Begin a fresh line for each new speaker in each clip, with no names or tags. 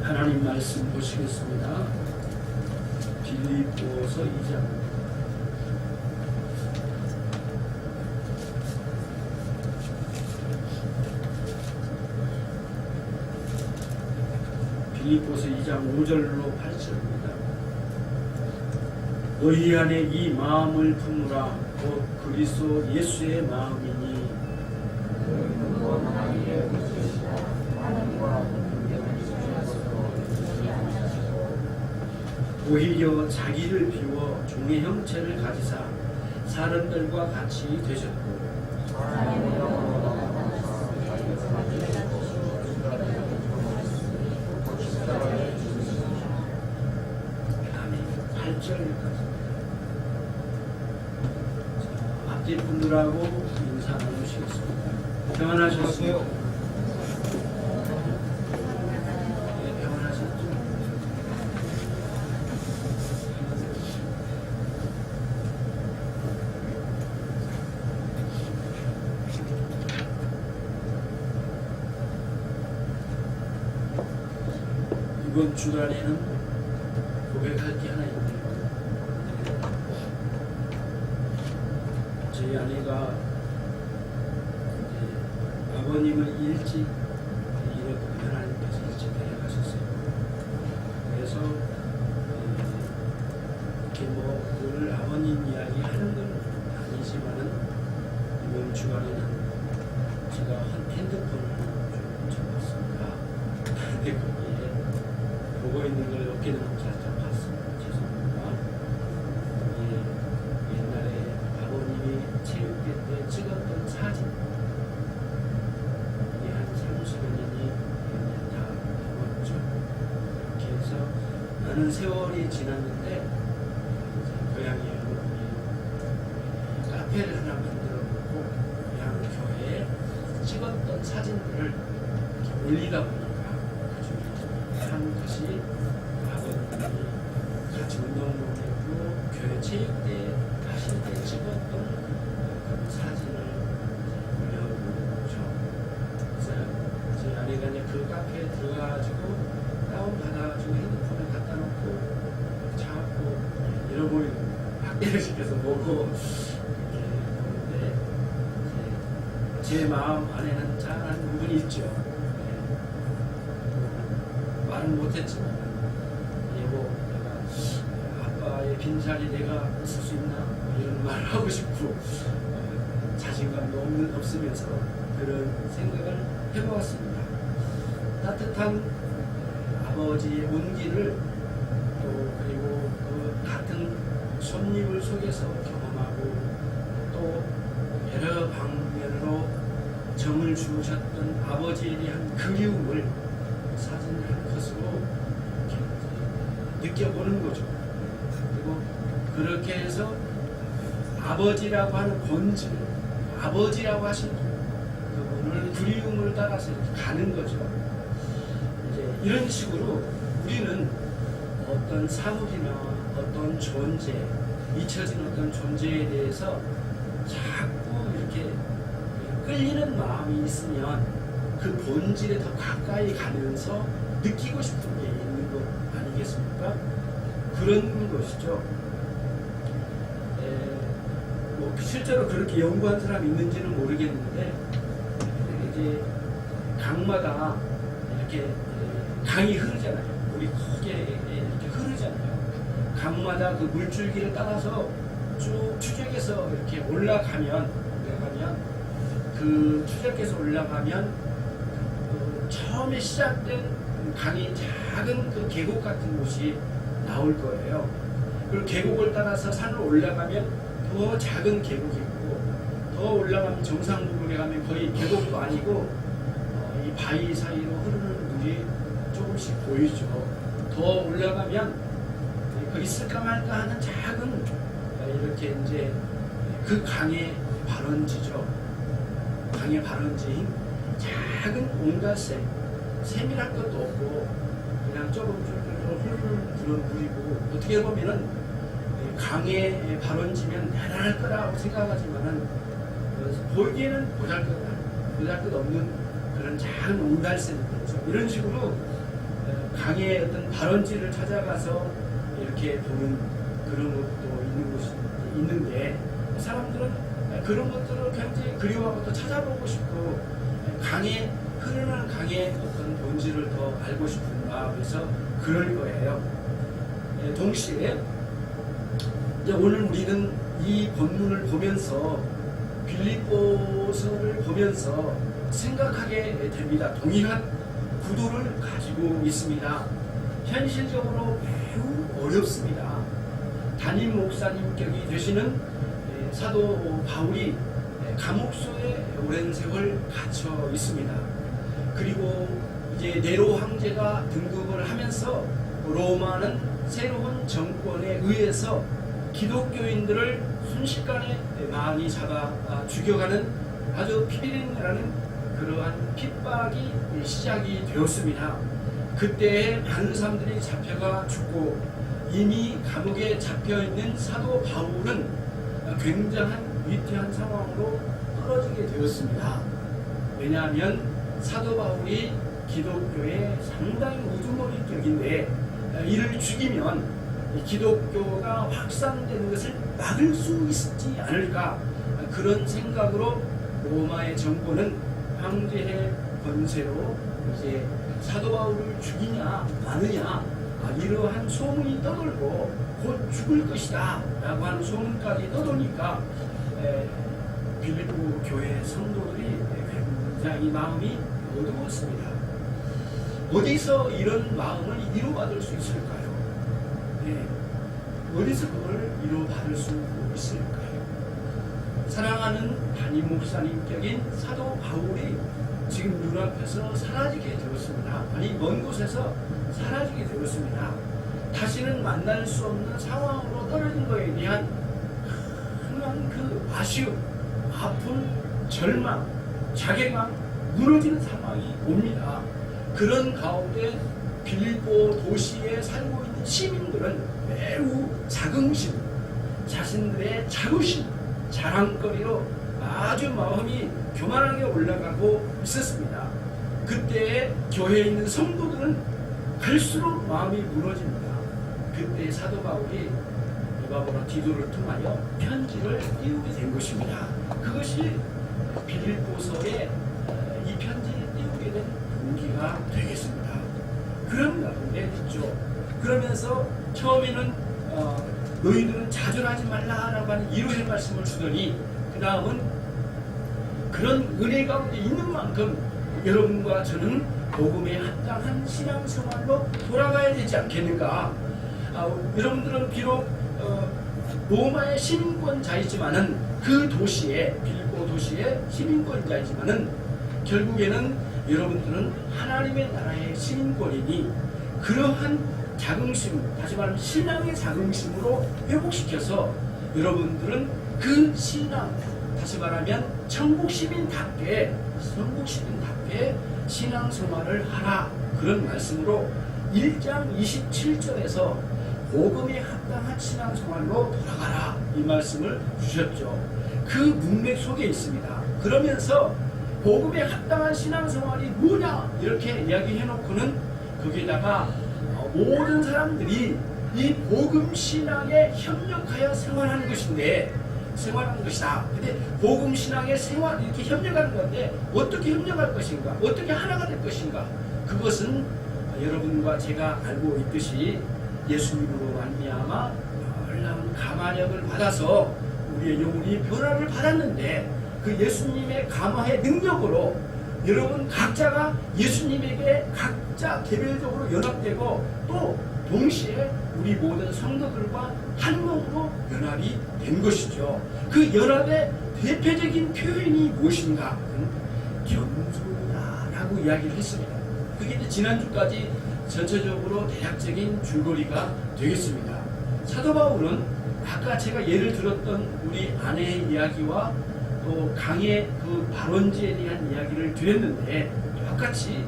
하나님 말씀 보시겠습니다. 빌립보서 2장. 빌립보서 2장 5절로 8절입니다. 너희 안에 이 마음을 품으라. 곧 그리스도 예수의 마음이니 오히려 자기를 비워 종의 형체를 가지사 사람들과 같이 되셨고 아멘. 8절까지 앞뒤 분들하고 인사 나누시겠습니다. 평안하셨습니까? 이번 주간에는 고백할 게 하나 있네요. 저희 아내가 아버님을 일찍 잃었고 하나님께서 일찍 데려가셨어요. 그래서 이렇게 뭐 늘 아버님 이야기 하는 건 아니지만은 이번 주간에는 제가 핸드폰을 좀 접었습니다. 근데 거기에 보고 있는 걸 어깨 너무 살짝 봤습니다. 죄송합니다. 옛날에 아버님이 체육대 때 찍었던 사진, 이게 한 30여 년이 다 넘었죠. 이렇게 해서 많은 세월이 지났는데 고향에 카페를 하나 만들어 놓고 고향 교회에 찍었던 사진들을 올리다 보니까 한 것이 아버님이 같이 운동도 했고 교회 체육대 하실 때 찍었던 그런 사진을 올려보죠. 그래서 제 아내가 이제 그 카페에 들어가가지고 다운받아가지고 핸드폰에 갖다 놓고 자꾸 잃어버리는 학대를 시켜서 보고 이렇게 보는데 제 마음 안에는 짠한 부분이 있죠. 말은 못했지만 여보 내가 아빠의 빈자리 내가 쓸 수 있나 이런 말을 하고 싶고 자신감도 없으면서 그런 생각을 해보았습니다. 따뜻한 아버지의 온기를 또 그리고 그 같은 손님을 속에서 경험하고 또 여러 방면으로 정을 주셨던 아버지에 대한 그리움을 사진을 한 것으로 느껴보는 거죠. 그리고 그렇게 해서 아버지라고 하는 본질, 아버지라고 하신 그분을 그리움을 따라서 이렇게 가는 거죠. 이제 이런 식으로 우리는 어떤 사물이나 어떤 존재, 잊혀진 어떤 존재에 대해서 자꾸 이렇게 끌리는 마음이 있으면 그 본질에 더 가까이 가면서 느끼고 싶은 게 있는 것 아니겠습니까? 그런 것이죠. 뭐 실제로 그렇게 연구한 사람이 있는지는 모르겠는데 이제 강마다 이렇게 강이 흐르잖아요. 물이 크게 이렇게 흐르잖아요. 강마다 그 물줄기를 따라서 쭉 추적해서 이렇게 올라가면 그 추적해서 올라가면 처음에 시작된 강이 작은 그 계곡 같은 곳이 나올 거예요. 그리고 계곡을 따라서 산을 올라가면 더 작은 계곡이 있고 더 올라가면 정상 부분에 가면 거의 계곡도 아니고 이 바위 사이로 흐르는 물이 조금씩 보이죠. 더 올라가면 그 있을까 말까 하는 작은 이렇게 이제 그 강의 발원지죠. 강의 발원지인 작은 온갖샘, 샘이랄 것도 없고 그냥 조금 흐르는 그런 물이고 어떻게 보면은 강의 발원지면 대단할 거라고 생각하지만은 보기에는 보잘것 없는 그런 작은 온달샘이죠. 이런 식으로 강의 어떤 발원지를 찾아가서 이렇게 보는 그런 것도 있는 곳이 있는데 사람들은 그런 것들을 굉장히 그리워하고 또 찾아보고 싶고 강의 흐르는 강의 어떤 본질을 더 알고 싶은 마음에서 그럴 거예요. 동시에 이제 오늘 우리는 이 본문을 보면서 빌립보서를 보면서 생각하게 됩니다. 동일한 구도를 가지고 있습니다. 현실적으로 매우 어렵습니다. 담임 목사님격이 되시는 사도 바울이 감옥소에 오랜 세월 갇혀 있습니다. 그리고 이제 네로 황제가 등극을 하면서 로마는 새로운 정권에 의해서 기독교인들을 순식간에 많이 잡아 죽여가는 아주 피비린내라는 그러한 핍박이 시작이 되었습니다. 그때 많은 사람들이 잡혀가 죽고 이미 감옥에 잡혀있는 사도 바울은 굉장한 위태한 상황으로 떨어지게 되었습니다. 왜냐하면 사도 바울이 기독교의 상당히 우두머리격인데 이를 죽이면 기독교가 확산되는 것을 막을 수 있지 않을까, 그런 생각으로 로마의 정권은 황제의 권세로 이제 사도 바울을 죽이냐 마느냐 이러한 소문이 떠돌고 곧 죽을 것이다 라고 하는 소문까지 떠도니까 빌립보 교회 성도들이 굉장히 마음이 어두웠습니다. 어디서 이런 마음을 이루받을 수 있을까요? 어디서 그걸 이루받을 수 있을까요? 사랑하는 담임 목사님격인 사도 바울이 지금 눈앞에서 사라지게 되었습니다. 아니 먼 곳에서 사라지게 되었습니다. 다시는 만날 수 없는 상황으로 떨어진 것에 대한 강한 그 아쉬움, 아픔, 절망, 자괴감, 무너지는 상황이 옵니다. 그런 가운데 빌립보 도시에 살고 있는 시민들은 매우 자긍심, 자신들의 자부심, 자랑거리로 아주 마음이 교만하게 올라가고 있었습니다. 그때 교회에 있는 성도들은 갈수록 마음이 무너집니다. 그때 사도 바울이 바로 디도를 통하여 편지를 띄우게 된 것입니다. 그것이 빌립보서에 이 편지를 띄우게 된 동기가 되겠습니다. 그런 가운데 있죠. 그러면서 처음에는 너희들은 자절하지 말라라고 하는 위로의 말씀을 주더니 그 다음은 그런 은혜 가운데 있는 만큼 여러분과 저는 복음에 합당한 신앙생활로 돌아가야 되지 않겠는가. 여러분들은 비록 로마의 시민권자이지만은 그 도시에 빌립보 도시의 시민권자이지만은 결국에는 여러분들은 하나님의 나라의 시민권이니 그러한 자긍심, 다시 말하면 신앙의 자긍심으로 회복시켜서 여러분들은 그 신앙, 다시 말하면 천국 시민답게 신앙생활을 하라, 그런 말씀으로 1장 27절에서 복음에 합당한 신앙생활로 돌아가라 이 말씀을 주셨죠. 그 문맥 속에 있습니다. 그러면서 복음에 합당한 신앙생활이 뭐냐 이렇게 이야기해놓고는 거기에다가 모든 사람들이 이 복음 신앙에 협력하여 생활하는 것이다. 근데 복음 신앙에 이렇게 협력하는 건데 어떻게 협력할 것인가, 어떻게 하나가 될 것인가, 그것은 여러분과 제가 알고 있듯이 예수님으로 말미암아 놀라운 감화력을 받아서 우리의 영혼이 변화를 받았는데 그 예수님의 감화의 능력으로 여러분 각자가 예수님에게 각자 개별적으로 연합되고 또 동시에 우리 모든 성도들과 한 몸으로 연합이 된 것이죠. 그 연합의 대표적인 표현이 무엇인가? 겸손이다라고 이야기를 했습니다. 그게 지난주까지 전체적으로 대략적인 줄거리가 되겠습니다. 사도 바울은 아까 제가 예를 들었던 우리 아내의 이야기와 또 강의 그 발원지에 대한 이야기를 드렸는데 똑같이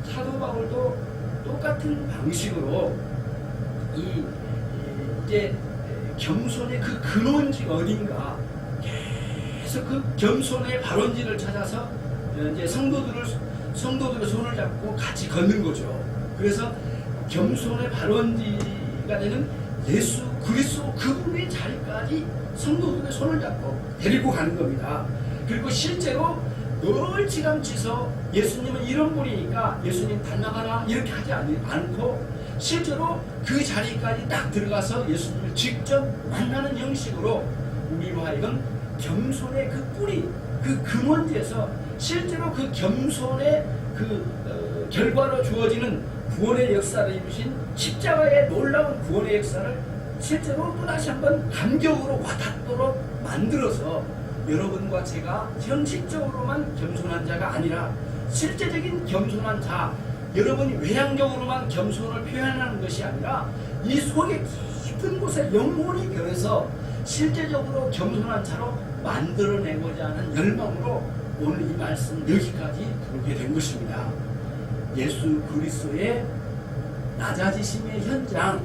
사도 바울도 똑같은 방식으로 이제 겸손의 그 근원지가 어딘가 계속 그 겸손의 발원지를 찾아서 이제 성도들의 손을 잡고 같이 걷는 거죠. 그래서 겸손의 발원지가 되는 예수 그리스도 그분의 자리까지 성도들의 손을 잡고 데리고 가는 겁니다. 그리고 실제로 널찌감치서 예수님은 이런 분이니까 예수님 닮아가라 이렇게 하지 않고 실제로 그 자리까지 딱 들어가서 예수님을 직접 만나는 형식으로 우리로 하여금 겸손의 그 뿌리, 그 근원지에서 실제로 그 겸손의 그 결과로 주어지는 구원의 역사를 이루신 십자가의 놀라운 구원의 역사를 실제로 또다시 한번 감격으로 와닿도록 만들어서 여러분과 제가 형식적으로만 겸손한 자가 아니라 실제적인 겸손한 자, 여러분이 외향적으로만 겸손을 표현하는 것이 아니라 이 속에 깊은 곳에 영혼이 겨해서 실제적으로 겸손한 자로 만들어내고자 하는 열망으로 오늘 이 말씀 여기까지 부르게 된 것입니다. 예수 그리스도의 낮아지심의 현장,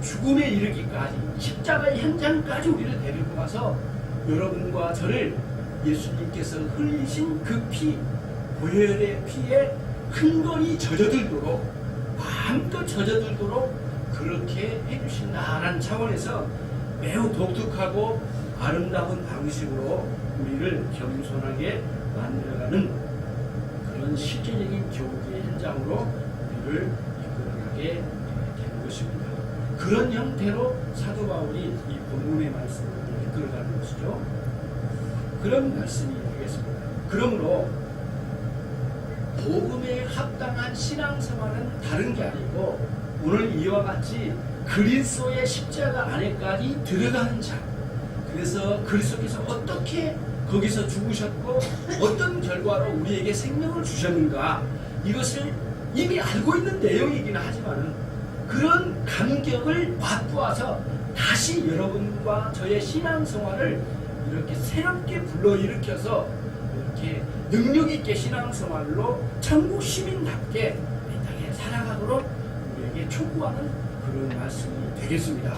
죽음에 이르기까지 십자가의 현장까지 우리를 데리고 가서 여러분과 저를 예수님께서 흘리신 그 피, 보혈의 피에 흥건히 젖어들도록 마음껏 젖어들도록 그렇게 해주신다라는 차원에서 매우 독특하고 아름다운 방식으로 우리를 겸손하게 만들어가는 그런 실제적인 교육의 현장으로 우리를 이끌어가게 되는 것입니다. 그런 형태로 사도 바울이 이 본문의 말씀을 이끌어가는 것이죠. 그런 말씀이 되겠습니다. 그러므로 복음에 합당한 신앙생활은 다른 게 아니고 오늘 이와 같이 그리스도의 십자가 안에까지 들어가는 자, 그래서 그리스도께서 어떻게 거기서 죽으셨고 어떤 결과로 우리에게 생명을 주셨는가, 이것을 이미 알고 있는 내용이긴 하지만 그런 감격을 맛보아서 다시 여러분과 저의 신앙생활을 이렇게 새롭게 불러일으켜서 이렇게 능력있게 신앙생활로 천국 시민답게 이 땅에 살아가도록 우리에게 촉구하는 그런 말씀이 되겠습니다.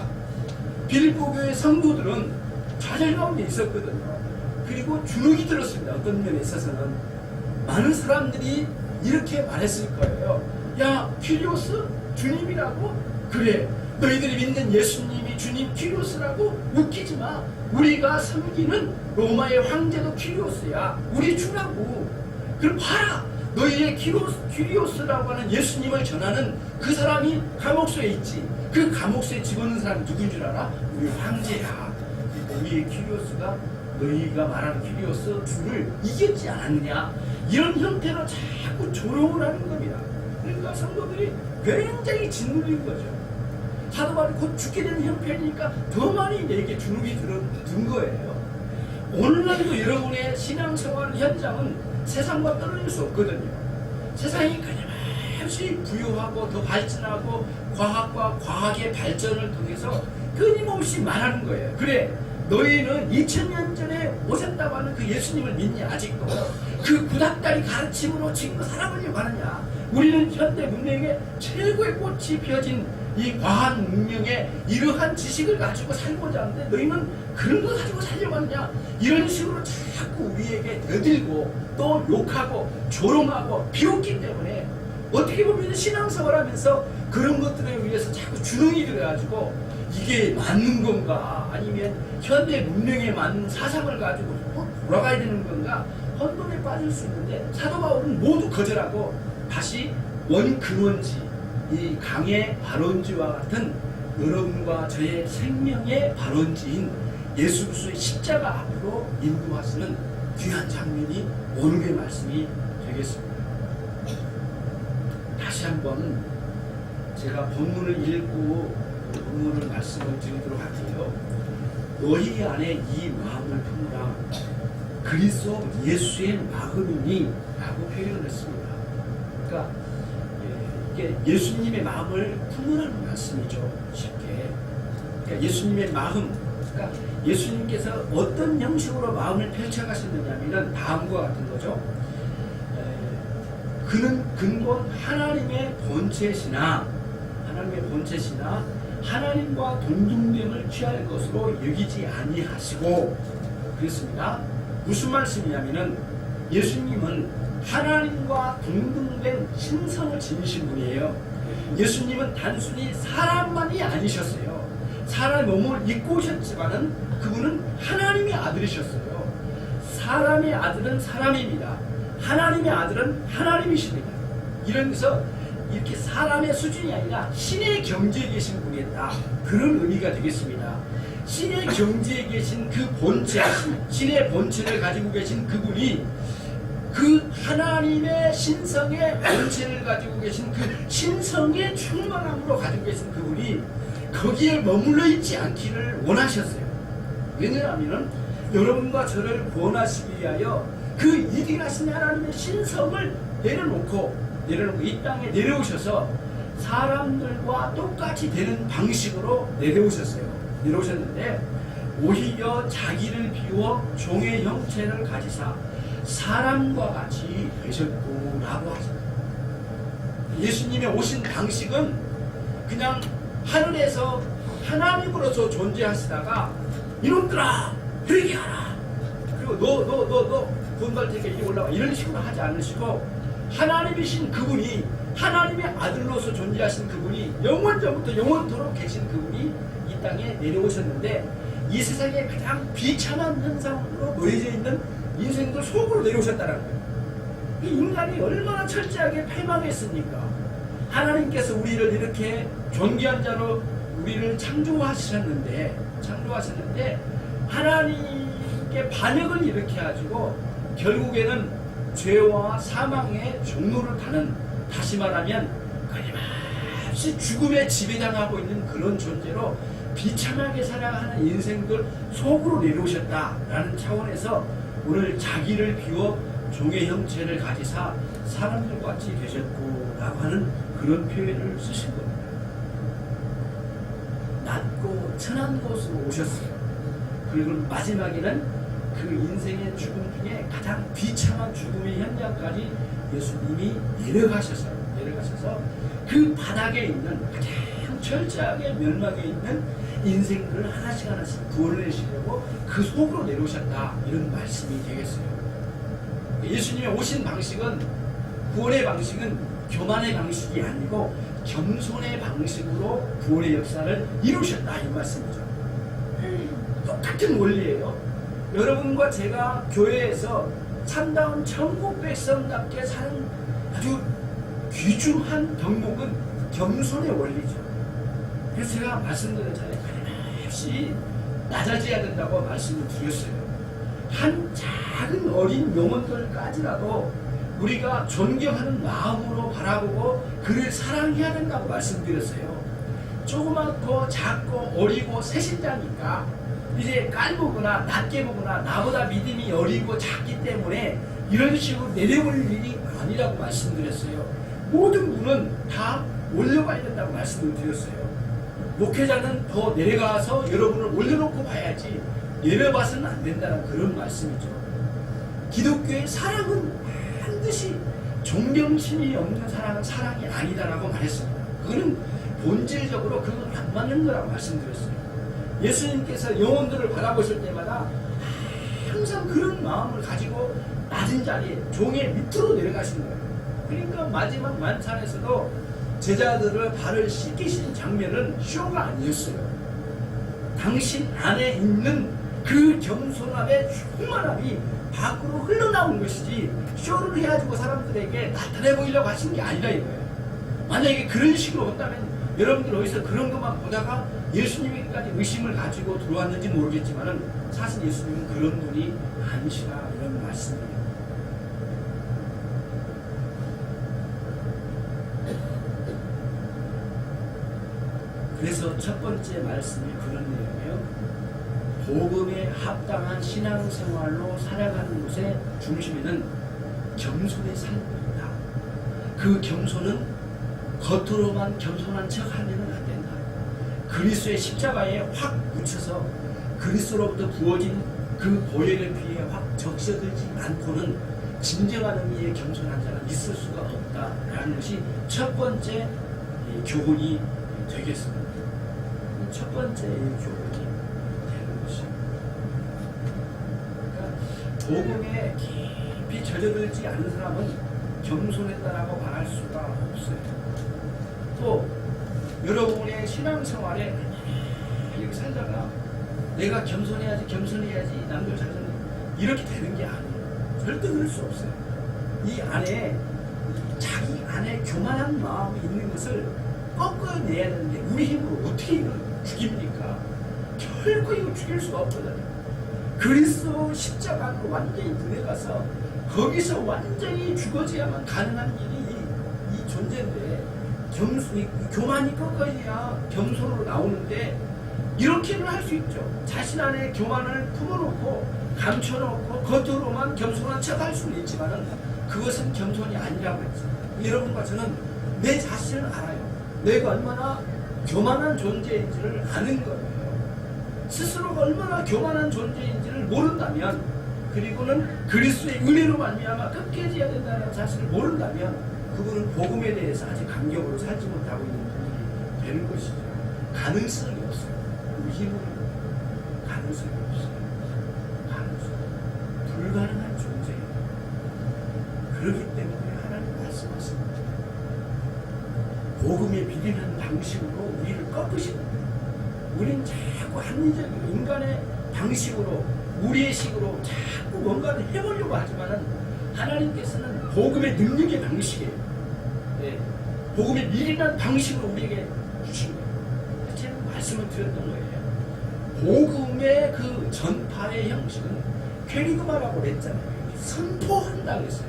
빌립보 교회 성도들은 좌절 가운데 있었거든요. 그리고 주눅이 들었습니다. 어떤 면에 있어서는 많은 사람들이 이렇게 말했을 거예요. 야, 퀴리오스 주님이라고? 그래, 너희들이 믿는 예수님이 주님 퀴리오스라고? 웃기지 마. 우리가 섬기는 로마의 황제도 퀴리오스야. 우리 주라고. 그럼 봐라, 너희의 퀴리오스라고 하는 예수님을 전하는 그 사람이 감옥소에 있지. 그 감옥소에 집어넣는 사람이 누군 줄 알아? 우리 황제야. 우리의 퀴리오스가 너희가 말하는 퀴리오스 주를 이겼지 않았느냐, 이런 형태로 자꾸 조롱을 하는 겁니다. 그러니까 성도들이 굉장히 짓눌린 거죠. 사도 바울이 곧 죽게 되는 형편이니까 더 많이 내게 주눅이 든 거예요. 오늘날도 여러분의 신앙생활 현장은 세상과 떨어질 수 없거든요. 세상이 끊임없이 부유하고 더 발전하고 과학과 과학의 발전을 통해서 끊임없이 말하는 거예요. 그래, 너희는 2000년 전에 오셨다고 하는 그 예수님을 믿냐? 아직도 그 구닥다리 가르침으로 지금 살아보려고 하느냐? 우리는 현대 문명의 최고의 꽃이 펴진 이 과학 문명의 이러한 지식을 가지고 살고자 하는데 너희는 그런 거 가지고 살려고 하느냐? 이런 식으로 자꾸 우리에게 내들고 또 욕하고 조롱하고 비웃기 때문에 어떻게 보면 신앙생활 하면서 그런 것들에 의해서 자꾸 주눅이 들어가지고 이게 맞는 건가, 아니면 현대 문명에 맞는 사상을 가지고 돌아가야 되는 건가 혼돈에 빠질 수 있는데, 사도 바울은 모두 거절하고 다시 원근원지, 이 강의 발원지와 같은 여러분과 저의 생명의 발원지인 예수 그리스도의 십자가 앞으로 인도하시는 귀한 장면이 오늘의 말씀이 되겠습니다. 다시 한번 제가 본문을 읽고 본문을 말씀을 드리도록 할게요. 너희 안에 이 마음을 품으라. 그리스도 예수의 마음이니 라고 표현을 했습니다. 그러니까 이게 예수님의 마음을 품으라는 말씀이죠. 쉽게. 그러니까 예수님의 마음, 그러니까 예수님께서 어떤 형식으로 마음을 펼쳐가셨느냐면 다음과 같은 거죠. 그는 근본 하나님의 본체시나 하나님과 동등됨을 취할 것으로 여기지 아니하시고, 그랬습니다. 무슨 말씀이냐면은 예수님은 하나님과 동등된 신성을 지니신 분이에요. 예수님은 단순히 사람만이 아니셨어요. 사람의 몸을 입고 오셨지만은 그분은 하나님의 아들이셨어요. 사람의 아들은 사람입니다. 하나님의 아들은 하나님이십니다. 이러면서 이렇게 사람의 수준이 아니라 신의 경지에 계신 분이었다. 그런 의미가 되겠습니다. 신의 경지에 계신 그 본체하신, 신의 본체를 가지고 계신 그분이 그 하나님의 신성의 본체를 가지고 계신 그 신성의 충만함으로 가지고 계신 그분이 거기에 머물러 있지 않기를 원하셨어요. 왜냐하면 여러분과 저를 구원하시기 위하여 그 이기하신 하나님의 신성을 내려놓고 이 땅에 내려오셔서 사람들과 똑같이 되는 방식으로 내려오셨는데 오히려 자기를 비워 종의 형체를 가지사 사람과 같이 되셨고 라고 하십니다. 예수님의 오신 방식은 그냥 하늘에서 하나님으로서 존재하시다가 이놈들아 회개하라, 그리고 너 본받을 테니까 이리 올라와, 이런 식으로 하지 않으시고 하나님이신 그분이, 하나님의 아들로서 존재하신 그분이, 영원전부터 영원토록 계신 그분이 이 땅에 내려오셨는데 이 세상에 가장 비참한 현상으로 놓여져 있는 인생들 속으로 내려오셨다는 거예요. 이 인간이 얼마나 철저하게 패망했습니까? 하나님께서 우리를 이렇게 존귀한 자로 우리를 창조하셨는데 하나님께 반역을 일으켜가지고 결국에는 죄와 사망의 종로를 타는, 다시 말하면 끊임없이 죽음에 지배당하고 있는 그런 존재로 비참하게 살아가는 인생들 속으로 내려오셨다라는 차원에서 오늘 자기를 비워 종의 형체를 가지사 사람들과 같이 되셨고 라고 하는 그런 표현을 쓰신 겁니다. 낮고 천한 곳으로 오셨어요. 그리고 마지막에는 그 인생의 죽음 중에 가장 비참한 죽음의 현장까지 예수님이 내려가셔서 그 바닥에 있는 가장 철저하게 멸망에 있는 인생들을 하나씩 구원해내시려고 그 속으로 내려오셨다, 이런 말씀이 되겠어요. 예수님의 오신 방식은, 구원의 방식은 교만의 방식이 아니고 겸손의 방식으로 구원의 역사를 이루셨다, 이 말씀이죠. 똑같은 원리예요. 여러분과 제가 교회에서 참다운 천국 백성답게 사는 아주 귀중한 덕목은 겸손의 원리죠. 그래서 제가 말씀드렸잖아요. 끊임없이 낮아져야 된다고 말씀을 드렸어요. 한 작은 어린 영혼들까지라도 우리가 존경하는 마음으로 바라보고 그를 사랑해야 된다고 말씀드렸어요. 조그맣고 작고 어리고 새신자니까 이제 깔보거나 낮게 보거나 나보다 믿음이 어리고 작기 때문에 이런 식으로 내려올 일이 아니라고 말씀드렸어요. 모든 분은 다 올려가야 된다고 말씀을 드렸어요. 목회자는 더 내려가서 여러분을 올려놓고 봐야지 내려봐서는 안 된다는 그런 말씀이죠. 기독교의 사랑은 반드시 존경심이 없는 사랑은 사랑이 아니다라고 말했습니다. 그거는 본질적으로 그건 안 맞는 거라고 말씀드렸어요. 예수님께서 영혼들을 바라보실 때마다 항상 그런 마음을 가지고 낮은 자리에 종의 밑으로 내려가신 거예요. 그러니까 마지막 만찬에서도 제자들을 발을 씻기신 장면은 쇼가 아니었어요. 당신 안에 있는 그 겸손함의 충만함이 밖으로 흘러나온 것이지 쇼를 해가지고 사람들에게 나타내 보이려고 하신 게 아니라 이거예요. 만약에 그런 식으로 한다면 여러분들 어디서 그런 것만 보다가 예수님에게까지 의심을 가지고 들어왔는지 모르겠지만은 사실 예수님은 그런 분이 아니시라, 이런 말씀이에요. 그래서 첫 번째 말씀이 그런 내용이에요. 복음에 합당한 신앙생활로 살아가는 곳의 중심에는 겸손의 삶이 있다. 그 겸손은 겉으로만 겸손한 척 하면 안 된다. 그리스도의 십자가에 확 묻혀서 그리스도로부터 부어진 그 보혈의 피에 확 적셔들지 않고는 진정한 의미의 겸손한 자는 있을 수가 없다라는 것이 첫 번째 교훈이 되겠습니다. 첫 번째 교훈이 되는 것입니다. 그러니까 복음에 깊이 젖어들지 않은 사람은 겸손했다라고 말할 수가 없어요. 또 여러분의 신앙생활에 이렇게 살다가 내가 겸손해야지 남들 잘하는 이렇게 되는 게 아니에요. 절대 그럴 수 없어요. 이 안에 자기 안에 교만한 마음이 있는 것을 꺾어내야 되는데 우리 힘으로 어떻게 이걸 죽입니까? 결코 이거 죽일 수가 없거든요. 그리스도 십자가로 완전히 들어가서 거기서 완전히 죽어져야만 가능한 일이 이 존재인데 교만이 꺾어져야 겸손으로 나오는데 이렇게는 할 수 있죠. 자신 안에 교만을 품어놓고 감춰놓고 겉으로만 겸손한 척 할 수는 있지만은 그것은 겸손이 아니라고 했어요. 여러분과 저는 내 자신을 알아요. 내가 얼마나 교만한 존재인지를 아는 거예요. 스스로가 얼마나 교만한 존재인지를 모른다면, 그리고는 그리스도의 은혜로 말미암아 끝까지 해야 된다는 사실을 모른다면 그분은 복음에 대해서 아직 감격으로 살지 못하고 있는 분이 되는 것이죠. 가능성이 없어요. 우리 힘으로 가능성이 없어요. 불가능한 존재예요. 그렇기 때문에 하나님 말씀하십니다. 복음에 비리는 방식으로 우리를 꺾으시는 거예요. 우리는 자꾸 합리적인 인간의 방식으로 우리의 식으로 자꾸 뭔가를 해보려고 하지만은 하나님께서는 복음의 능력의 방식이에요. 네. 복음의 미리난 방식으로 우리에게 주신 거예요. 제가 말씀을 드렸던 거예요. 복음의 그 전파의 형식은 퀘리그마라고 그랬잖아요. 선포한다고 했어요.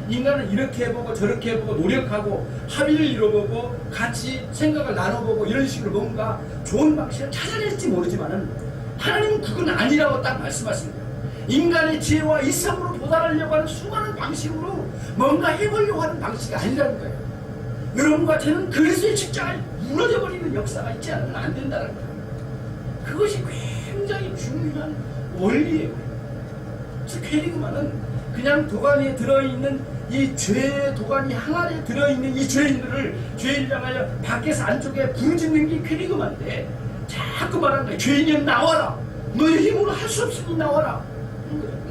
인간은 이렇게 해보고 저렇게 해보고 노력하고 합의를 이뤄보고 같이 생각을 나눠보고 이런 식으로 뭔가 좋은 방식을 찾아낼지 모르지만은 하나님은 그건 아니라고 딱 말씀하십니다. 인간의 지혜와 이성으로 도달하려고 하는 수많은 방식으로 뭔가 해보려고 하는 방식이 아니라는 거예요. 여러분과 저는 그리스도의 십자가에 무너져버리는 역사가 있지 않으면 안 된다는 거예요. 그것이 굉장히 중요한 원리예요. 즉 퀘리그마는 그냥 도가니에 들어있는 이 죄의 도가니 항아리에 들어있는 이 죄인들을 죄인을 향하여 밖에서 안쪽에 부르짖는 게 퀘리그마인데 자꾸 말하는 거예요. 죄인이여 나와라. 너의 힘으로 할 수 없으니 나와라.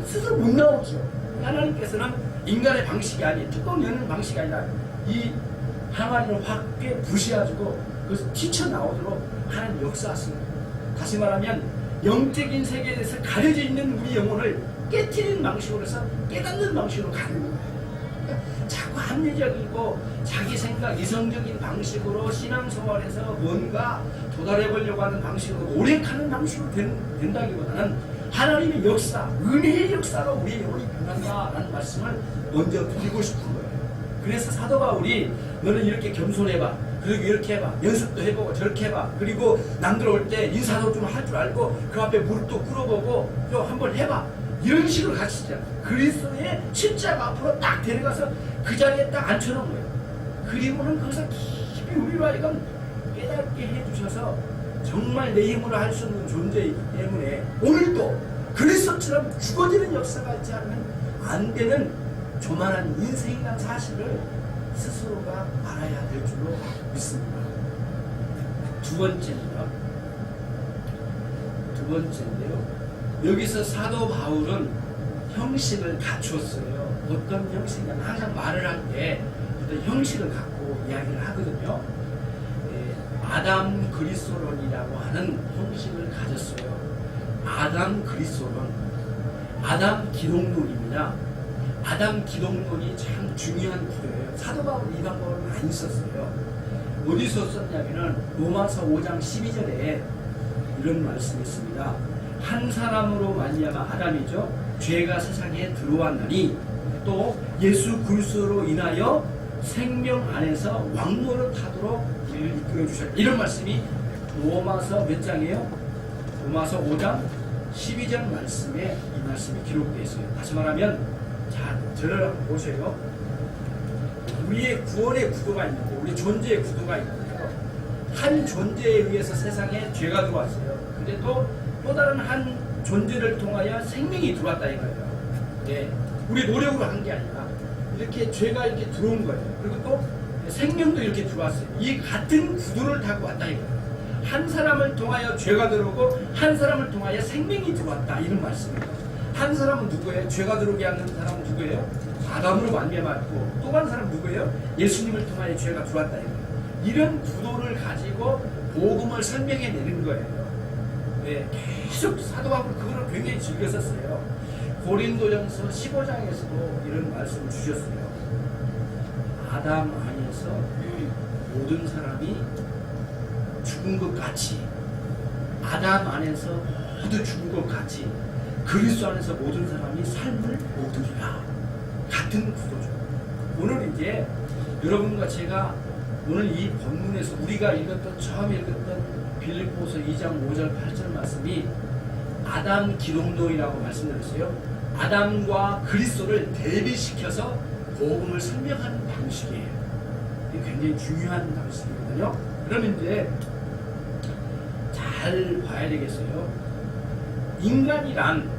스스로 못 나오죠. 하나님께서는 인간의 방식이 아닌 뚜껑 여는 방식이 아니라 이 항아리를 확 부셔가지고 그것을 튀쳐나오도록 하나님 역사하십니다. 다시 말하면 영적인 세계에서 가려져 있는 우리 영혼을 깨트리는 방식으로 해서 깨닫는 방식으로 가는 거예요. 그러니까 자꾸 합리적이고 자기 생각 이성적인 방식으로 신앙생활에서 뭔가 도달해보려고 하는 방식으로 노력하는 방식으로 된다기보다는 하나님의 역사, 은혜의 역사로 우리의 영혼이 변한다라는 말씀을 먼저 드리고 싶은 거예요. 그래서 사도 바울이 너는 이렇게 겸손해봐. 그리고 이렇게 해봐. 연습도 해보고 저렇게 해봐. 그리고 남들 올 때 인사도 좀 할 줄 알고 그 앞에 무릎도 꿇어보고 또 한번 해봐. 이런 식으로 가르치잖아. 그리스도의 십자가 앞으로 딱 데려가서 그 자리에 딱 앉혀놓은 거예요. 그리고는 거기서 깊이 우리로 하여금 깨닫게 해주셔서 정말 내 힘으로 할 수 없는 존재이기 때문에 오늘도 그리스도처럼 죽어지는 역사가 있지 않으면 안 되는 조만한 인생이라는 사실을 스스로가 알아야 될 줄로 믿습니다. 두 번째인데요. 여기서 사도 바울은 형식을 갖추었어요. 어떤 형식이냐면 항상 말을 할 때 어떤 형식을 갖고 이야기를 하거든요. 아담 그리스도론이라고 하는 형식을 가졌어요. 아담 그리스도론, 아담 기독론입니다. 아담 기독론이 참 중요한 구조예요. 사도 바울이 이 방법을 많이 썼어요. 어디서 썼냐면은 로마서 5장 12절에 이런 말씀이 있습니다. 한 사람으로 말미암아 아담이죠. 죄가 세상에 들어왔나니 또 예수 그리스도로 인하여 생명 안에서 왕노릇하도록 우리를 이끌어 주셨다. 이런 말씀이 로마서 몇 장이에요? 로마서 5장 12절 말씀에 이 말씀이 기록되어 있어요. 다시 말하면 자, 저를 한번 보세요. 우리의 구원의 구도가 있는데 우리 존재의 구도가 있는데요. 한 존재에 의해서 세상에 죄가 들어왔어요. 근데 또 다른 한 존재를 통하여 생명이 들어왔다 이거예요. 네, 우리 노력으로 한 게 아니라 이렇게 죄가 이렇게 들어온 거예요. 그리고 또 생명도 이렇게 들어왔어요. 이 같은 구도를 타고 왔다 이거예요. 한 사람을 통하여 죄가 들어오고 한 사람을 통하여 생명이 들어왔다 이런 말씀이에요. 한 사람은 누구예요? 죄가 들어오게 하는 사람은 누구예요? 아담으로 말미암았고 또 한 사람은 누구예요? 예수님을 통하여 죄가 들어왔다 이거예요. 이런 구도를 가지고 복음을 설명해내는 거예요. 네, 계속 사도 바울 그거를 굉장히 즐겼었어요. 고린도전서 15장에서도 이런 말씀을 주셨어요. 아담 안에서 모든 사람이 죽은 것 같이, 아담 안에서 모두 죽은 것 같이 그리스도 안에서 모든 사람이 삶을 얻으리라. 같은 구도죠. 오늘 이제 여러분과 제가 오늘 이 본문에서 우리가 읽었던 처음에 읽었던 빌립보서 2장 5절 8절 말씀이 아담 기독론이라고 말씀드렸어요. 아담과 그리스도를 대비시켜서 복음을 설명하는 방식이에요. 이게 굉장히 중요한 방식이거든요. 그러면 이제 잘 봐야 되겠어요. 인간이란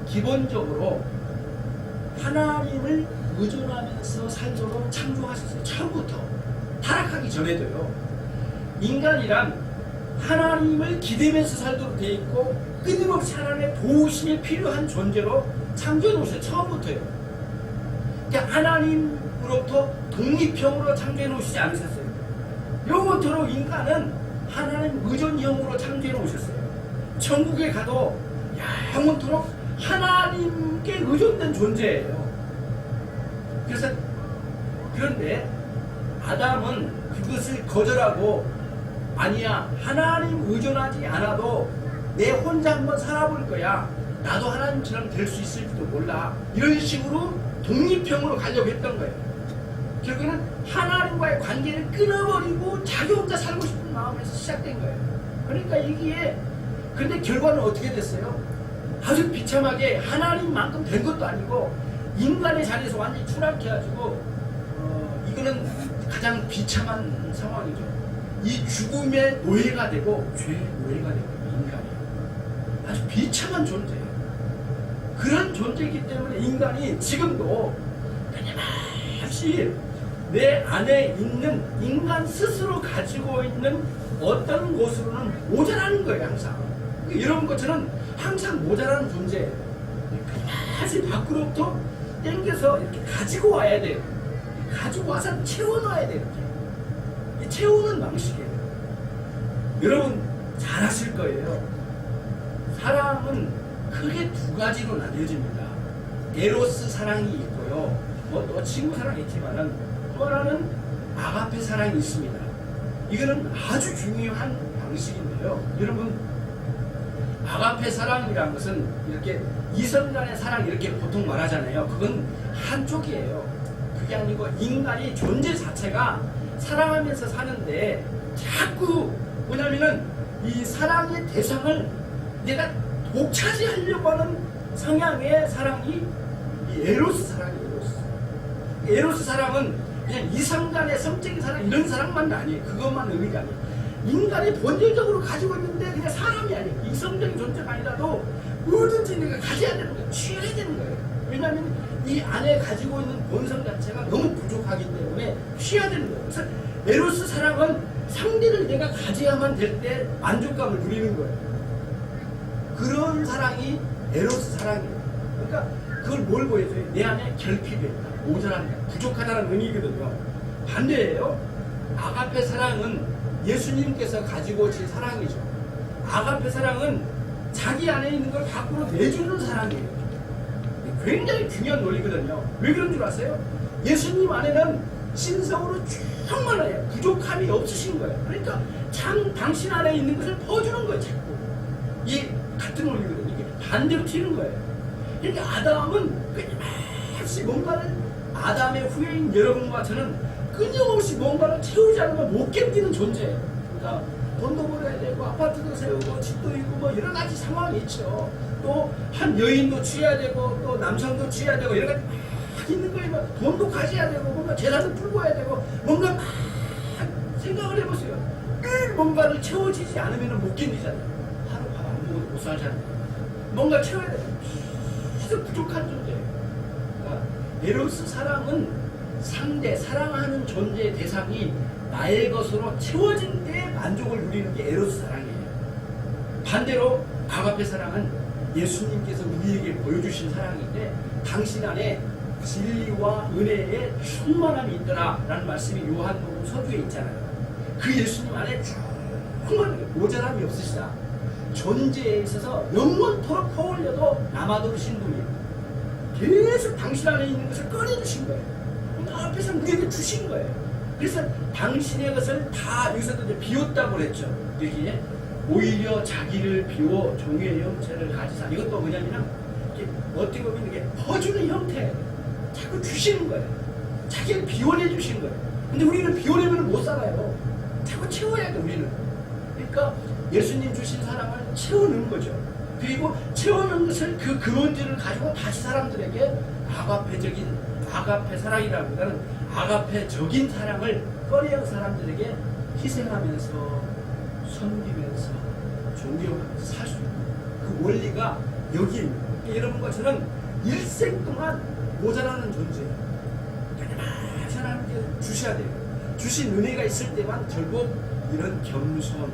기본적으로 하나님을 의존하면서 살도록 창조하셨어요. 처음부터 타락하기 전에도요. 인간이란 하나님을 기대면서 살도록 되어 있고 끊임없이 하나님의 도우심이 필요한 존재로 창조해 놓으셨어요. 처음부터요. 그러니까 하나님으로부터 독립형으로 창조해 놓으시지 않으셨어요. 영원토록 인간은 하나님 의존형으로 창조해 놓으셨어요. 천국에 가도 영원토록 하나님께 의존된 존재예요. 그런데 아담은 그것을 거절하고 아니야, 하나님 의존하지 않아도 내 혼자 한번 살아볼 거야. 나도 하나님처럼 될 수 있을지도 몰라. 이런 식으로 독립형으로 가려고 했던 거예요. 결국에는 하나님과의 관계를 끊어버리고 자기 혼자 살고 싶은 마음에서 시작된 거예요. 그러니까 이게 근데 결과는 어떻게 됐어요? 아주 비참하게 하나님만큼 된 것도 아니고 인간의 자리에서 완전히 추락해가지고 이거는 가장 비참한 상황이죠. 이 죽음의 노예가 되고 죄의 노예가 되고 인간이에요. 아주 비참한 존재예요. 그런 존재이기 때문에 인간이 지금도 끊임없이 내 안에 있는 인간 스스로 가지고 있는 어떤 곳으로는 모자라는 거예요. 항상 이런 것처럼 항상 모자라는 존재예요. 다시 밖으로부터 땡겨서 이렇게 가지고 와야 돼요. 가지고 와서 채워놔야 돼요. 이 채우는 방식이에요. 여러분 잘 아실 거예요. 사랑은 크게 두 가지로 나뉘어집니다. 에로스 사랑이 있고요. 뭐 또 친구 사랑이 있지만은 또 하나는 아가페 사랑이 있습니다. 이거는 아주 중요한 방식인데요. 여러분 아가페 사랑이라는 것은 이렇게 이성 간의 사랑 이렇게 보통 말하잖아요. 그건 한쪽이에요. 그게 아니고 인간이 존재 자체가 사랑하면서 사는데 자꾸 뭐냐면은 이 사랑의 대상을 내가 독차지하려고 하는 성향의 사랑이 이 에로스 사랑이에요. 에로스 사랑은 그냥 이성 간의 성적인 사랑 이런 사랑만 아니에요. 그것만 의미가 아니에요. 인간이 본질적으로 가지고 있는데 그냥 사람이 아니에요. 이성적인 존재가 아니라도 뭐든지 내가 가져야 되는 거예요. 취해야 되는 거예요. 왜냐하면 이 안에 가지고 있는 본성 자체가 너무 부족하기 때문에 취해야 되는 거예요. 그래서 에로스 사랑은 상대를 내가 가져야만 될 때 만족감을 누리는 거예요. 그런 사랑이 에로스 사랑이에요. 그러니까 그걸 뭘 보여줘요? 내 안에 결핍이 있다, 모자란다, 부족하다는 의미거든요. 반대예요. 아가페 사랑은 예수님께서 가지고 오신 사랑이죠. 아가페 사랑은 자기 안에 있는 걸 밖으로 내주는 사랑이에요. 굉장히 중요한 논리거든요. 왜 그런 줄 아세요? 예수님 안에는 신성으로 충만해요. 부족함이 없으신 거예요. 그러니까 당신 안에 있는 것을 퍼주는 거예요. 자꾸. 이 같은 논리거든요. 이게 반대로 튀는 거예요. 그러니까 아담은 끊임없이 뭔가를 아담의 후예인 여러분과 저는 끊임없이 뭔가를 채우지 않으면 못 견디는 존재예요. 그러니까 돈도 벌어야 되고 아파트도 세우고 집도 있고 뭐 여러 가지 상황이 있죠. 또 한 여인도 취해야 되고 또 남성도 취해야 되고 여러 가지 막 있는 거예요. 막 돈도 가져야 되고 뭔가 재산도 풀고 와야 되고 뭔가 막 생각을 해보세요. 늘 뭔가를 채워지지 않으면 못 견디잖아요. 하루 밥 안 먹어도 못 살잖아요. 뭔가 채워야 돼요. 계속 부족한 존재예요. 그러니까 에로스 사랑은 상대, 사랑하는 존재의 대상이 나의 것으로 채워진 때 만족을 누리는 게 에로스 사랑이에요. 반대로 아가페 사랑은 예수님께서 우리에게 보여주신 사랑인데 당신 안에 진리와 은혜의 충만함이 있더라라는 말씀이 요한복음 서두에 있잖아요. 그 예수님 안에 정말 모자람이 없으시다. 존재에 있어서 영원토록 퍼올려도 남아도르신 분이에요. 계속 당신 안에 있는 것을 꺼내주신 거예요. 앞에서 우리에게 주신 거예요. 그래서 당신의 것을 다 여기서도 이제 비웠다고 그랬죠. 여기에 오히려 자기를 비워 종의 형체를 가지사. 이것도 뭐냐면 어떻게 보면 이게 퍼주는 형태. 자꾸 주시는 거예요. 자기를 비워내 주시는 거예요. 근데 우리는 비워내면 못 살아요. 자꾸 채워야 돼 우리는. 그러니까 예수님 주신 사랑을 채워넣는 거죠. 그리고 채워넣은 것을 그 근원지를 가지고 다시 사람들에게 아가페 사랑이라고 하는 아가페적인 사랑을 꺼내어 사람들에게 희생하면서 섬기면서 존경하면서 살 수 있는 그 원리가 여기에 있는 거예요. 여러분과 저는 일생 동안 모자라는 존재예요. 그러니까 하나님께 주셔야 돼요. 주신 은혜가 있을 때만 결국 이런 겸손,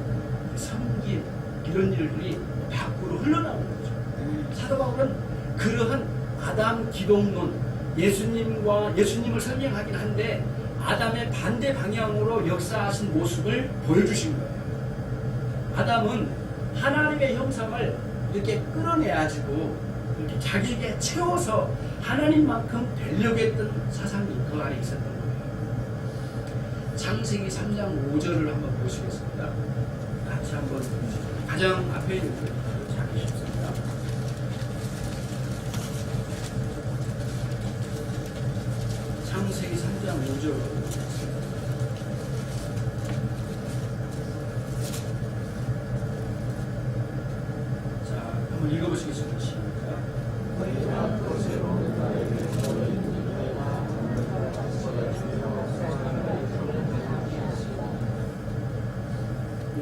섬김 이런 일들이 밖으로 흘러나오는 거죠. 사도 바울은 그러한 아담 기독론 예수님을 설명하긴 한데 아담의 반대 방향으로 역사하신 모습을 보여주신 거예요. 아담은 하나님의 형상을 이렇게 끌어내가지고 이렇게 자기에게 채워서 하나님만큼 되려고 했던 사상이 그 안에 있었던 거예요. 창세기 3장 5절을 한번 보시겠습니다. 같이 한번 가장 앞에 있는 거 찾기 쉽습니다. 창세기 3장 5절. 자, 한번 읽어보시겠습니다. 시작.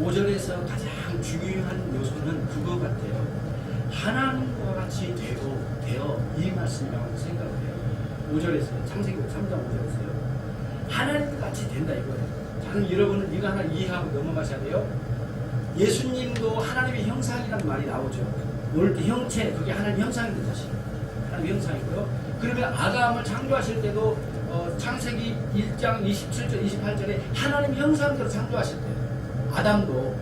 5절에서 가장 중요한 요소는 그거 같아요. 하나님과 같이 되어 이 말씀이라고 생각을 해요. 5절에서요. 창세기 3장 5절에서요. 하나님과 같이 된다 이거예요. 자, 그럼 여러분은 이거 하나 이해하고 넘어가셔야 돼요. 예수님도 하나님의 형상이라는 말이 나오죠. 올 때 형체, 그게 하나님 형상인 것이 하나님 형상이고요. 그러면 아담을 창조하실 때도 창세기 1장 27절, 28절에 하나님 형상대로 창조하실 때요. 아담도.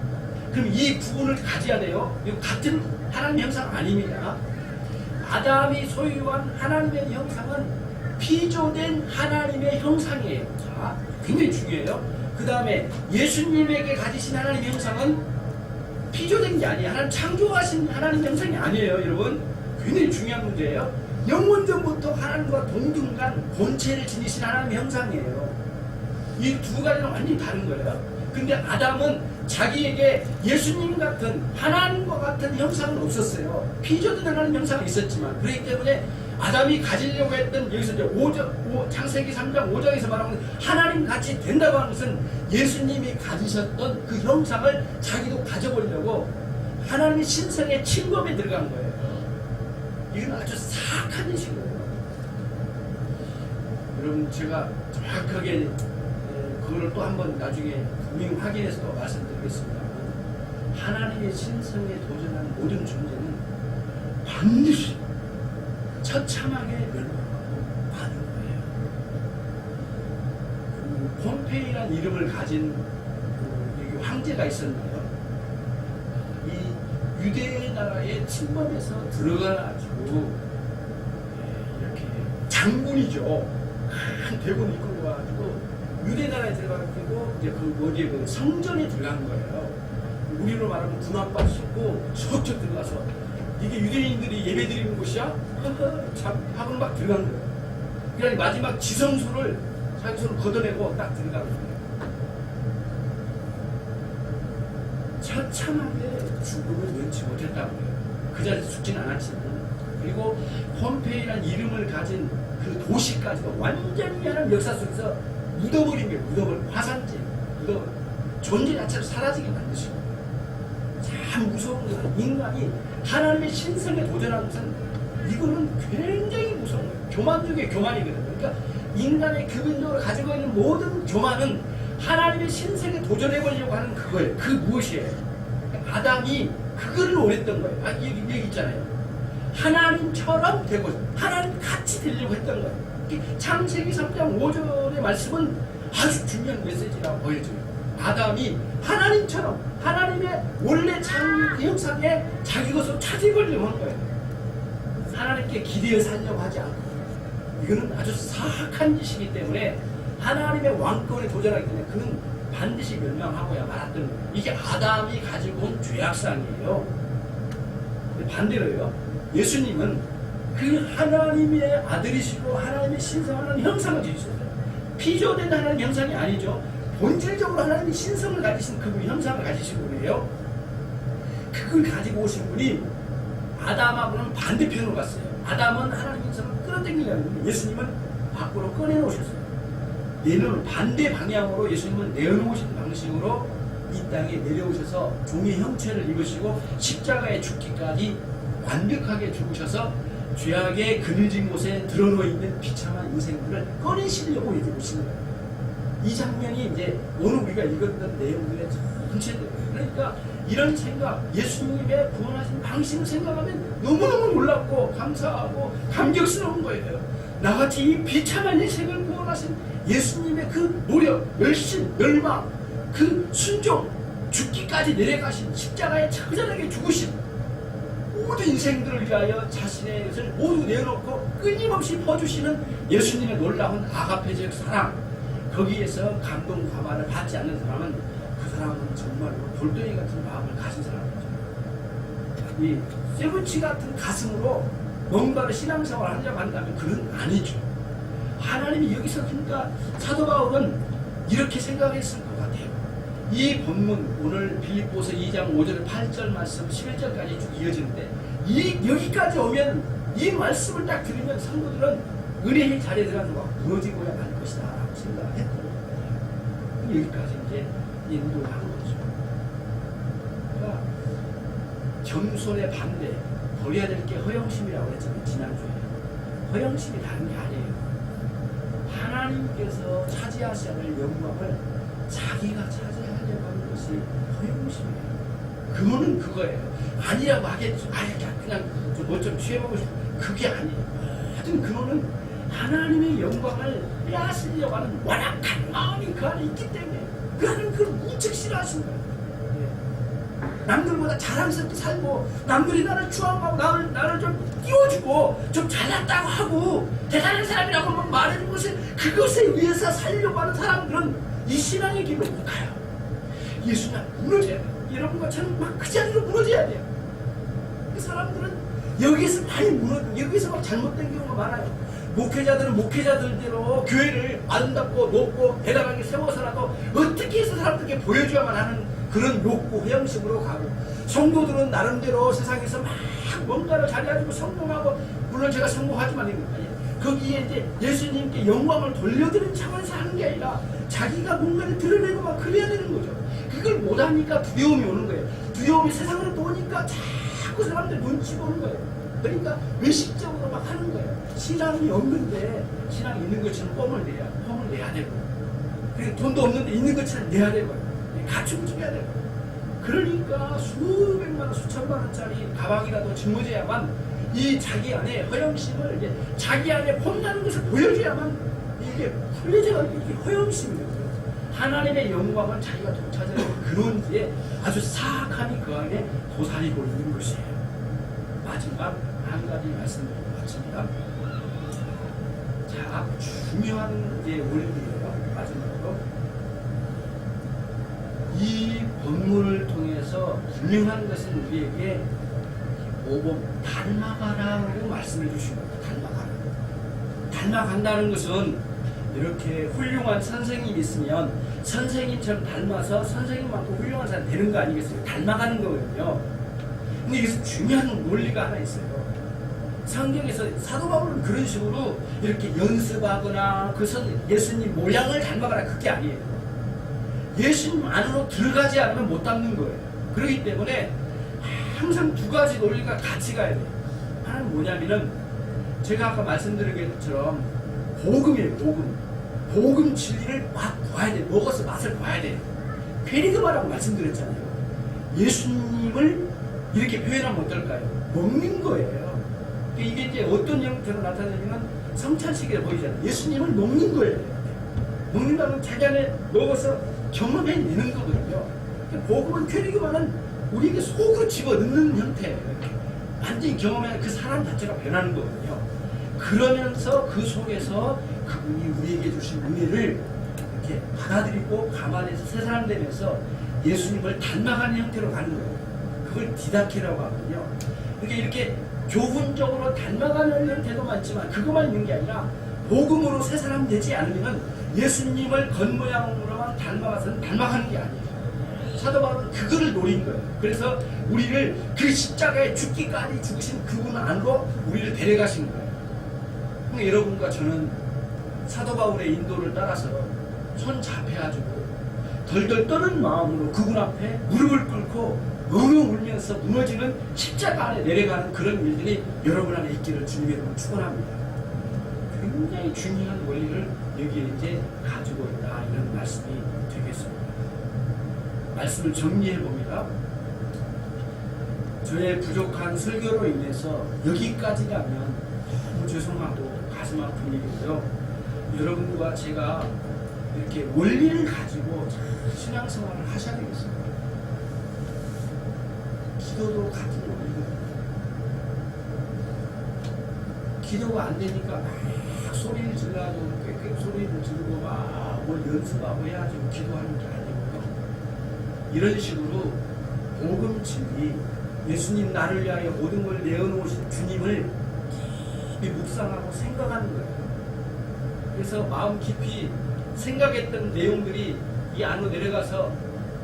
그럼 이 구분을 가져야 돼요. 이거 같은 하나님 형상 아닙니다. 아담이 소유한 하나님의 형상은 피조된 하나님의 형상이에요. 자, 굉장히 중요해요. 그 다음에 예수님에게 가지신 하나님 형상은 피조된 게 아니에요. 하나님 창조하신 하나님 형상이 아니에요, 여러분. 굉장히 중요한 문제예요. 영원전부터 하나님과 동등간 본체를 지니신 하나님 형상이에요. 이 두 가지는 완전히 다른 거예요. 근데 아담은 자기에게 예수님 같은 하나님과 같은 형상은 없었어요. 피조된 하나님 형상은 있었지만 그렇기 때문에 아담이 가지려고 했던 여기서 이제 창세기 3장 5장에서 말하는 하나님 같이 된다고 하는 것은 예수님이 가지셨던 그 형상을 자기도 가져보려고 하나님의 신성의 침범에 들어간 거예요. 이건 아주 사악한 짓이거든요. 여러분 제가 정확하게 그거를 또 한번 나중에 분명히 확인해서 또 말씀드리겠습니다. 하나님의 신성에 도전하는 모든 존재는 반드시 처참하게 멸망하고 마는 거예요. 폼페이라는 이름을 가진 그 황제가 있었나요? 이 유대 나라의 침범에서 들어가가지고 이렇게 장군이죠. 큰 대군을 이끌고 와가지고 유대 나라에 들어가고 이제 그 성전에 들어간 거예요. 우리로 말하면 군함발 싣고 저쪽 들어가서 이게 유대인들이 예배드리는 곳이야? 참 하고 막 들어간 거예요. 그러니 마지막 지성소를 자기 손을 걷어내고 딱 들어간 거예요. 처참하게 죽음을 면치 못했다고 해요. 그 자리에서 죽진 않았지만. 그리고 폼페이라는 이름을 가진 그 도시까지도 완전히 하는 역사 속에서 묻어버린 게 화산재, 존재 자체로 사라지게 만드시고. 참 무서운 것은 인간이 하나님의 신성에 도전하는 것은 이거는 굉장히 무서운 거예요. 교만 중에 교만이거든요. 그러니까 인간의 기본적으로 가지고 있는 모든 교만은 하나님의 신성에 도전해보려고 하는 그거예요. 그 무엇이에요? 아담이 그거를 원했던 거예요. 여기 있잖아요. 하나님처럼 되고 하나님 같이 되려고 했던 거예요. 창세기 3장 5절의 말씀은 아주 중요한 메시지라고 보여줘요. 아담이 하나님처럼 하나님의 원래 형상에 자기 것으로 차지하려고 한 거예요. 하나님께 기대어 살려고 하지 않고. 이거는 아주 사악한 짓이기 때문에 하나님의 왕권에 도전하기 때문에 그는 반드시 멸망하고야 말았던 거예요. 이게 아담이 가지고 온 죄악상이에요. 반대로요, 예수님은 그 하나님의 아들이시고 하나님의 신성하는 형상을 지으셨어요. 피조된 하나님 형상이 아니죠. 본질적으로 하나님의 신성을 가지신 그분이 형상을 가지신 분이에요. 그걸 가지고 오신 분이 아담하고는 반대편으로 갔어요. 아담은 하나님 형상을 끌어당기려는 예수님은 밖으로 꺼내놓으셨어요. 얘는 반대 방향으로 예수님은 내어놓으신 방식으로 이 땅에 내려오셔서 종의 형체를 입으시고 십자가에 죽기까지 완벽하게 죽으셔서 죄악의 그늘진 곳에 드러누워 있는 비참한 인생들을 꺼내시려고 이제 오신 거예요. 이 장면이 이제 오늘 우리가 읽었던 내용들의 전체들. 그러니까 이런 생각, 예수님의 구원하신 방식을 생각하면 너무너무 놀랍고 감사하고 감격스러운 거예요. 나같이 이 비참한 인생을 구원하신 예수님의 그 노력, 열심, 열망, 그 순종, 죽기까지 내려가신 십자가에 처절하게 죽으신 모든 인생들을 위하여 자신의 것을 모두 내어놓고 끊임없이 퍼주시는 예수님의 놀라운 아가페적 사랑, 거기에서 감동 감화를 받지 않는 사람은 그 사람은 정말로 돌덩이 같은 마음을 가진 사람이죠. 이 쇠붙이 같은 가슴으로 뭔가를 신앙생활을 하려고 한다면 그는 아니죠. 하나님이 여기서 그러니까 사도 바울은 이렇게 생각했을 것 같아요. 이 본문 오늘 빌립보서 2장 5절 8절 말씀 11절까지 쭉 이어지는데 여기까지 오면 이 말씀을 딱 들으면 성도들은 은혜의 자리에 들어가서 무너지고야 할 것이다 라고 생각했거든요. 여기까지 이제 인도를 한 거죠. 그러니까 겸손의 반대, 버려야 될 게 허영심이라고 했잖아요. 지난주에. 허영심이 다른 게 아니에요. 하나님께서 차지하셔야 할 영광을 자기가 차지하려고 하는 것이 허영심이에요. 그거는 그거예요. 아니라고 하겠죠. 그냥 뭐 좀 취해보고 싶어. 그게 아니에요. 하여튼 그거는 하나님의 영광을 빼앗으려고 하는 완악한 마음이 그 안에 있기 때문에 그 안은 그걸 무척 싫어하시는 거예요. 남들보다 자랑스럽게 살고 남들이 나를 추앙하고 나를 좀 띄워주고 좀 잘났다고 하고 대단한 사람이라고 말해준 그것에 의해서 살려고 하는 사람들은 이 신앙의 길로 못 가요. 예수님 무너져야 돼요. 여러분과 저는 막 그 자리로 무너져야 돼요. 그 사람들은 여기서 많이 여기서 막 잘못된 경우가 많아요. 목회자들은 목회자들대로 교회를 아름답고 높고 대단하게 세워서라도 어떻게 해서 사람들에게 보여줘야만 하는 그런 욕구, 회영식으로 가고, 성도들은 나름대로 세상에서 막 뭔가를 잘해가지고 성공하고, 물론 제가 성공하지만 거기에 이제 예수님께 영광을 돌려드리는 차원에서 하는 게 아니라 자기가 뭔가를 드러내고 막 그래야 되는 거죠. 그걸 못하니까 두려움이 오는 거예요. 두려움이 세상으로 보니까 자꾸 사람들 눈치 보는 거예요. 그러니까 외식적으로 막 하는 거예요. 신앙이 없는데 신앙이 있는 것처럼 뻥을 내야 되고, 그리고 돈도 없는데 있는 것처럼 내야 되고, 갖추고 줘야 되고. 그러니까 수백만 원, 수천만 원짜리 가방이라도 짊어져야만 이 자기 안에 허영심을 이제 자기 안에 폼나는 것을 보여줘야만 이게 풀려져가 이게 허영심이에요. 하나님의 영광을 자기가 되찾으려는 그런 뒤에 아주 사악함이 그 안에 도사리고 있는 것이에요. 마지막 한 가지 말씀드리고 마칩니다. 자, 중요한 이제 원리예요. 마지막으로 이 본문을 통해서 분명한 것은 우리에게 모범 닮아가라고 말씀해 주신 겁니다. 닮아간다는 것은 이렇게 훌륭한 선생님이 있으면 선생님처럼 닮아서 선생님만큼 훌륭한 사람이 되는 거 아니겠어요? 닮아가는 거거든요. 근데 여기서 중요한 논리가 하나 있어요. 성경에서 사도 바울은 그런 식으로 이렇게 연습하거나 예수님 모양을 닮아가라 그게 아니에요. 예수님 안으로 들어가지 않으면 못 닮는 거예요. 그렇기 때문에 항상 두 가지 논리가 같이 가야 돼요. 하나는 뭐냐면은 제가 아까 말씀드린 것처럼 복음이에요. 복음 진리를 막 봐야 돼요. 먹어서 맛을 봐야 돼요. 괜히 그 말하고 말씀드렸잖아요. 예수님을 이렇게 표현하면 어떨까요? 먹는 거예요. 이게 이제 어떤 형태로 나타내냐면 성찬식에 보이잖아요. 예수님을 먹는 거예요. 먹는다면 자기 안에 먹어서 경험해내는 거거든요. 복음은 쾌리기만은 우리에게 속으로 집어넣는 형태예요. 완전히 경험해 그 사람 자체가 변하는 거거든요. 그러면서 그 속에서 그분이 우리에게 주신 은혜를 이렇게 받아들이고 감안해서 새 사람 되면서 예수님을 닮아가는 형태로 가는 거예요. 그걸 디다케라고 하거든요. 그러니까 이렇게 교훈적으로 닮아가는 형태도 많지만 그것만 있는 게 아니라 복음으로 새 사람 되지 않으면 예수님을 겉모양으로만 닮아가서는 닮아가는 게 아니에요. 사도 바울은 그거를 노린 거예요. 그래서 우리를 그 십자가에 죽기까지 죽으신 그분 안으로 우리를 데려가신 거예요. 그러니까 여러분과 저는 사도 바울의 인도를 따라서 손 잡혀가지고 덜덜 떠는 마음으로 그분 앞에 무릎을 꿇고 엉엉 울면서 무너지는 십자가 안에 내려가는 그런 일들이 여러분 안에 있기를 주님의 이름으로 축원합니다. 굉장히 중요한 원리를 여기에 이제 가지고 있다, 이런 말씀이 되겠습니다. 말씀을 정리해 봅니다. 저의 부족한 설교로 인해서 여기까지라면 너무 죄송하고 가슴 아픈 일이고요. 여러분과 제가 이렇게 원리를 가지고 신앙생활을 하셔야 되겠습니다. 기도도 같은 원리거든요. 기도가 안 되니까 막 소리를 질러도 꽥꽥 소리를 지르고 막 뭘 연습하고 해야지 기도하는 게 아니고요. 이런 식으로 복음 진리, 예수님 나를 위하여 모든 걸 내어놓으신 주님을 깊이 묵상하고 생각하는 거예요. 그래서 마음 깊이 생각했던 내용들이 이 안으로 내려가서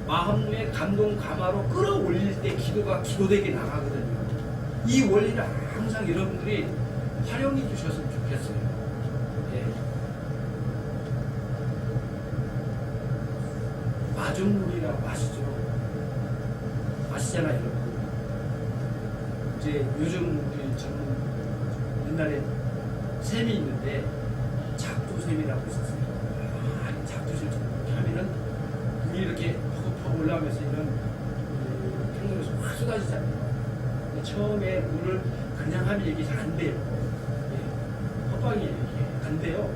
마음의 감동 감화로 끌어올릴 때 기도가 기도되게 나가거든요. 이 원리를 항상 여러분들이 활용해 주셨으면 좋겠어요. 네. 마중물이라고 아시죠? 아시잖아요, 여러분. 이제 요즘 우리 저는 옛날에 샘이 있는데 작두샘이라고 있었어요. 작두샘 이렇게 하면은 물이 이렇게 퍽퍽 올라오면서 이런 탱글에서 확 쏟아지잖아요. 근데 처음에 물을 그냥 하면 이게 잘 안 돼요. 헛방이에요, 이게 안 돼요.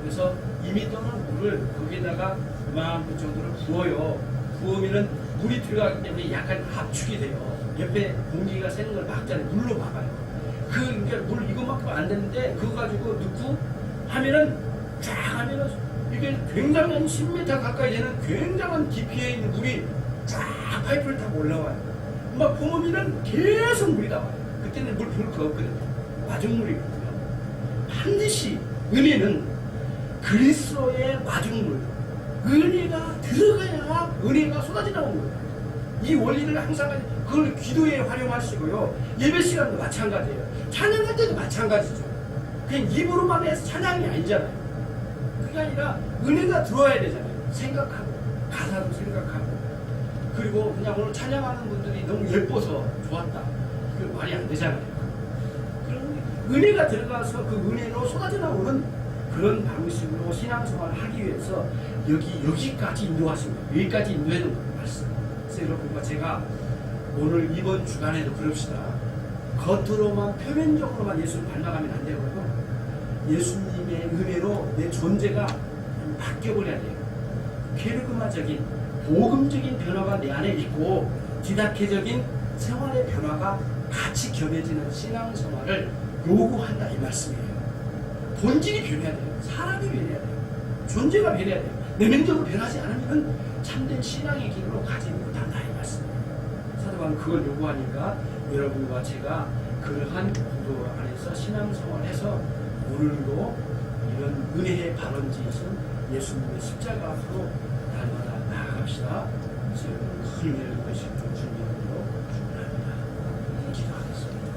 그래서 2m는 물을 거기에다가 그만큼 정도를 부어요. 부으면은 물이 들어가기 때문에 약간 압축이 돼요. 옆에 공기가 새는 걸 막잖아요. 물로 막아요. 그러니까 물 이것만큼 안 되는데 그거 가지고 넣고 하면은 쫙 하면은 이게 굉장한 10m 가까이 되는 굉장한 깊이에 있는 물이 쫙 파이프를 타고 올라와요. 막 봄이면 계속 물이 나와요. 그때는 물 부을 거 없거든요. 마중물이거든요. 반드시 은혜는 그리스도의 마중물, 은혜가 들어가야 은혜가 쏟아져 나오는 거예요. 이 원리를 항상 그걸 기도에 활용하시고요. 예배 시간도 마찬가지예요. 찬양할 때도 마찬가지죠. 그냥 입으로만 해서 찬양이 아니잖아요. 그게 아니라 은혜가 들어와야 되잖아요. 생각하고 가사도 생각하고, 그리고 그냥 오늘 찬양하는 분들이 너무 예뻐서 좋았다, 그게 말이 안 되잖아요. 그럼 은혜가 들어가서 그 은혜로 쏟아져 나오는 그런 방식으로 신앙생활을 하기 위해서 여기까지 인도하십니다. 여기까지 인도해 놓은 말씀. 그래서 여러분과 제가 오늘 이번 주간에도 그럽시다. 겉으로만 표면적으로만 예수를 닮아가면 안 되고요. 예수님의 은혜로 내 존재가 바뀌어버려야 돼요. 케르그마적인 복음적인 변화가 내 안에 있고 디다케적인 생활의 변화가 같이 겹여지는 신앙생활을 요구한다, 이 말씀이에요. 본질이 변해야 돼요. 사람이 변해야 돼요. 존재가 변해야 돼요. 내면적으로 변하지 않으면 참된 신앙의 길로 가지 못한다, 이 말씀이에요. 사도바울은 그걸 요구하니까 여러분과 제가 그러한 구도 안에서 신앙생활해서 오늘도 이런 은혜의 발원지이신 예수님의 십자가 앞으로 날마다 나아갑시다. 그래서 여러분 큰 은혜를 보시고 주님으로 축원합니다. 기도하겠습니다.